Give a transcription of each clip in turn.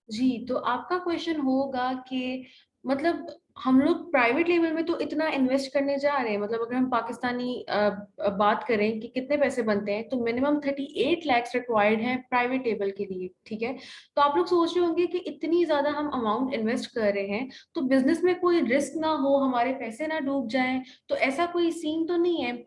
जी, तो आपका क्वेश्चन होगा कि मतलब हम लोग प्राइवेट लेवल में तो इतना इन्वेस्ट करने जा रहे हैं, मतलब अगर हम पाकिस्तानी बात करें कि कितने पैसे बनते हैं, तो मिनिमम 38 लाख रिक्वायर्ड है प्राइवेट लेवल के लिए, ठीक है। तो आप लोग सोच रहे होंगे कि इतनी ज्यादा हम अमाउंट इन्वेस्ट कर रहे हैं, तो बिजनेस में कोई रिस्क ना हो, हमारे पैसे ना डूब जाएं, तो ऐसा कोई सीन तो नहीं है।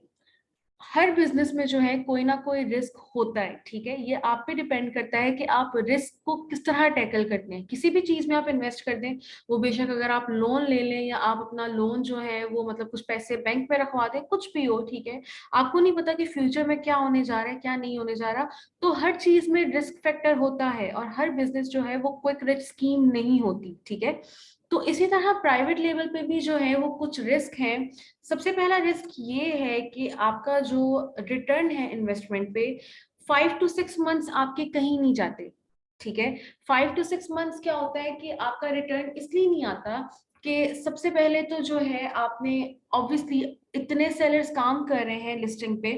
हर बिजनेस में जो है कोई ना कोई रिस्क होता है, ठीक है। ये आप पे डिपेंड करता है कि आप रिस्क को किस तरह टैकल करते हैं। किसी भी चीज में आप इन्वेस्ट कर दें, वो बेशक अगर आप लोन ले लें या आप अपना लोन जो है वो मतलब कुछ पैसे बैंक में रखवा दें, कुछ भी हो, ठीक है। आपको नहीं पता कि फ्यूचर में क्या होने जा रहा है, क्या नहीं होने जा रहा। तो हर चीज में रिस्क फैक्टर होता है, और हर बिजनेस जो है वो क्विक रिच स्कीम नहीं होती, ठीक है। तो इसी तरह प्राइवेट लेवल पे भी जो है वो कुछ रिस्क हैं। सबसे पहला रिस्क ये है कि आपका जो रिटर्न है इन्वेस्टमेंट पे, 5 to 6 मंथ्स आपके कहीं नहीं जाते, ठीक है। 5 to 6 मंथ्स क्या होता है कि आपका रिटर्न इसलिए नहीं आता कि सबसे पहले तो जो है आपने ऑब्वियसली इतने सेलर्स काम कर रहे हैं लिस्टिंग पे,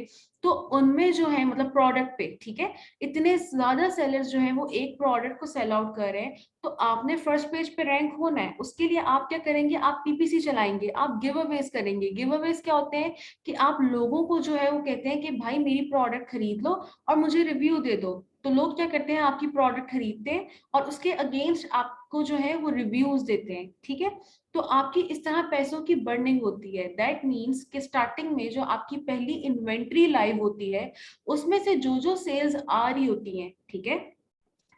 तो उनमें जो है मतलब प्रोडक्ट पे, ठीक है, इतने ज्यादा सेलर्स जो है वो एक प्रोडक्ट को सेल आउट कर रहे हैं। तो आपने फर्स्ट पेज पे रैंक होना है, उसके लिए आप क्या करेंगे, आप पीपीसी चलाएंगे, आप गिव अवेज करेंगे। गिव अवेज क्या होते हैं कि आप लोगों को जो है वो कहते हैं कि भाई मेरी प्रोडक्ट खरीद लो और मुझे रिव्यू दे दो। तो लोग क्या करते हैं, आपकी प्रोडक्ट खरीदते हैं और उसके अगेंस्ट आपको जो है वो रिव्यूज देते हैं, ठीक है। तो आपकी इस तरह पैसों की बर्निंग होती है। दैट मीन्स कि स्टार्टिंग में जो आपकी पहली इन्वेंट्री लाइव होती है, उसमें से जो जो सेल्स आ रही होती हैं, ठीक है,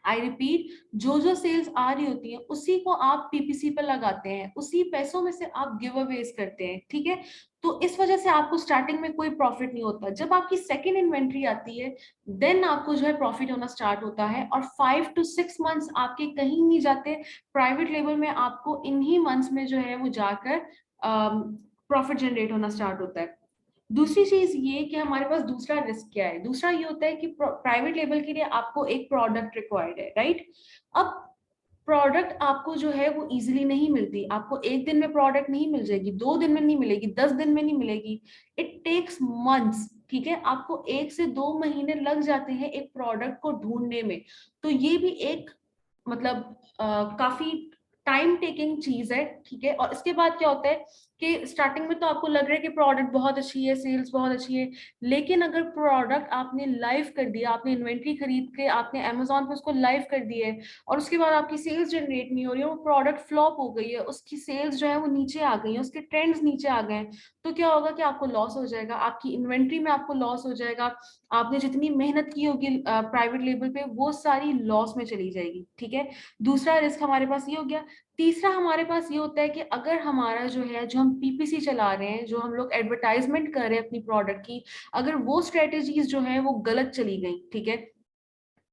आई रिपीट, जो जो सेल्स आ रही होती है उसी को आप पीपीसी पर लगाते हैं, उसी पैसों में से आप गिव अवेज करते हैं, ठीक है। तो इस वजह से आपको स्टार्टिंग में कोई प्रॉफिट नहीं होता। जब आपकी सेकेंड इन्वेंट्री आती है, देन आपको जो है प्रॉफिट होना स्टार्ट होता है, और 5 to 6 मंथ्स आपके कहीं नहीं जाते। प्राइवेट लेवल में आपको इन्हीं मंथ्स में जो है वो जाकर प्रॉफिट जनरेट होना स्टार्ट होता है। दूसरी चीज ये कि हमारे पास दूसरा रिस्क क्या है। दूसरा ये होता है कि प्राइवेट लेवल के लिए आपको एक प्रोडक्ट रिक्वायर्ड है, राइट। अब प्रोडक्ट आपको जो है वो इजीली नहीं मिलती। आपको एक दिन में प्रोडक्ट नहीं मिल जाएगी, 2 दिन में नहीं मिलेगी, 10 दिन में नहीं मिलेगी। इट टेक्स मंथ्स, ठीक है। आपको 1 से 2 महीने लग जाते हैं एक प्रोडक्ट को ढूंढने में। तो ये भी एक मतलब काफी टाइम टेकिंग चीज है, ठीक है। और इसके बाद क्या होता है कि स्टार्टिंग में तो आपको लग रहा है कि प्रोडक्ट बहुत अच्छी है, सेल्स बहुत अच्छी है, लेकिन अगर प्रोडक्ट आपने लाइव कर दिया, आपने इन्वेंट्री खरीद के आपने अमेजोन पे उसको लाइव कर दिया है, और उसके बाद आपकी सेल्स जनरेट नहीं हो रही है, वो प्रोडक्ट फ्लॉप हो गई है, उसकी सेल्स जो है वो नीचे आ गई है, उसके ट्रेंड्स नीचे आ गए हैं, तो क्या होगा कि आपको लॉस हो जाएगा, आपकी इन्वेंट्री में आपको लॉस हो जाएगा। आपने जितनी मेहनत की होगी प्राइवेट लेवल पे, वो सारी लॉस में चली जाएगी, ठीक है। दूसरा रिस्क हमारे पास ये हो गया। तीसरा हमारे पास ये होता है कि अगर हमारा जो है, जो हम पीपीसी चला रहे हैं, जो हम लोग एडवर्टाइजमेंट कर रहे हैं अपनी प्रोडक्ट की, अगर वो स्ट्रेटेजीज जो है वो गलत चली गई, ठीक है,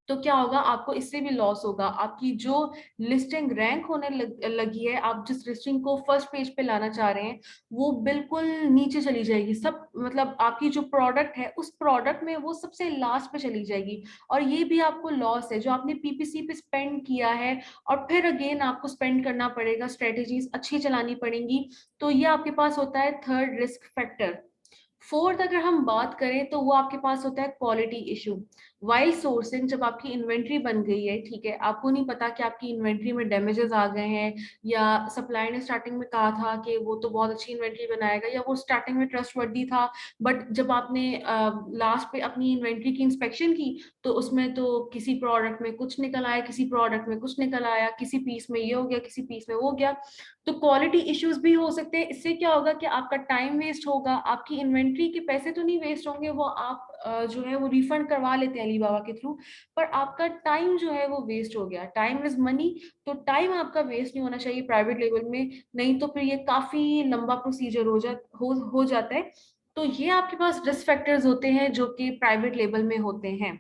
तो क्या होगा, आपको इससे भी लॉस होगा। आपकी जो लिस्टिंग रैंक होने लगी है, आप जिस लिस्टिंग को फर्स्ट पेज पे लाना चाह रहे हैं, वो बिल्कुल नीचे चली जाएगी। सब मतलब आपकी जो प्रोडक्ट है, उस प्रोडक्ट में वो सबसे लास्ट पे चली जाएगी, और ये भी आपको लॉस है जो आपने पीपीसी पे स्पेंड किया है। और फिर अगेन आपको स्पेंड करना पड़ेगा, स्ट्रेटेजीज अच्छी चलानी पड़ेंगी। तो ये आपके पास होता है थर्ड रिस्क फैक्टर। फोर्थ अगर हम बात करें तो वो आपके पास होता है क्वालिटी इशू। वाइल सोर्सिंग, जब आपकी इन्वेंट्री बन गई है, ठीक है, आपको नहीं पता कि आपकी इन्वेंट्री में डैमेजेस आ गए हैं, या सप्लायर ने स्टार्टिंग में कहा था कि वो तो बहुत अच्छी इन्वेंट्री बनाएगा, या वो स्टार्टिंग में ट्रस्टवर्दी था, बट जब आपने लास्ट पे अपनी इन्वेंट्री की इंस्पेक्शन की, तो उसमें तो किसी प्रोडक्ट में कुछ निकल आया, किसी प्रोडक्ट में कुछ निकल आया, किसी पीस में ये हो गया, किसी पीस में वो हो गया। तो क्वालिटी इश्यूज भी हो सकते हैं। इससे क्या होगा कि आपका टाइम वेस्ट होगा, आपकी इन्वेंट्री के पैसे तो नहीं वेस्ट होंगे, वो आप जो है वो रिफंड करवा लेते हैं अलीबाबा के थ्रू, पर आपका टाइम जो है वो वेस्ट हो गया। टाइम इज मनी, तो टाइम आपका वेस्ट नहीं होना चाहिए प्राइवेट लेवल में, नहीं तो फिर ये काफी लंबा प्रोसीजर हो जाता है। तो ये आपके पास रिस्क फैक्टर्स होते हैं जो कि प्राइवेट लेवल में होते हैं।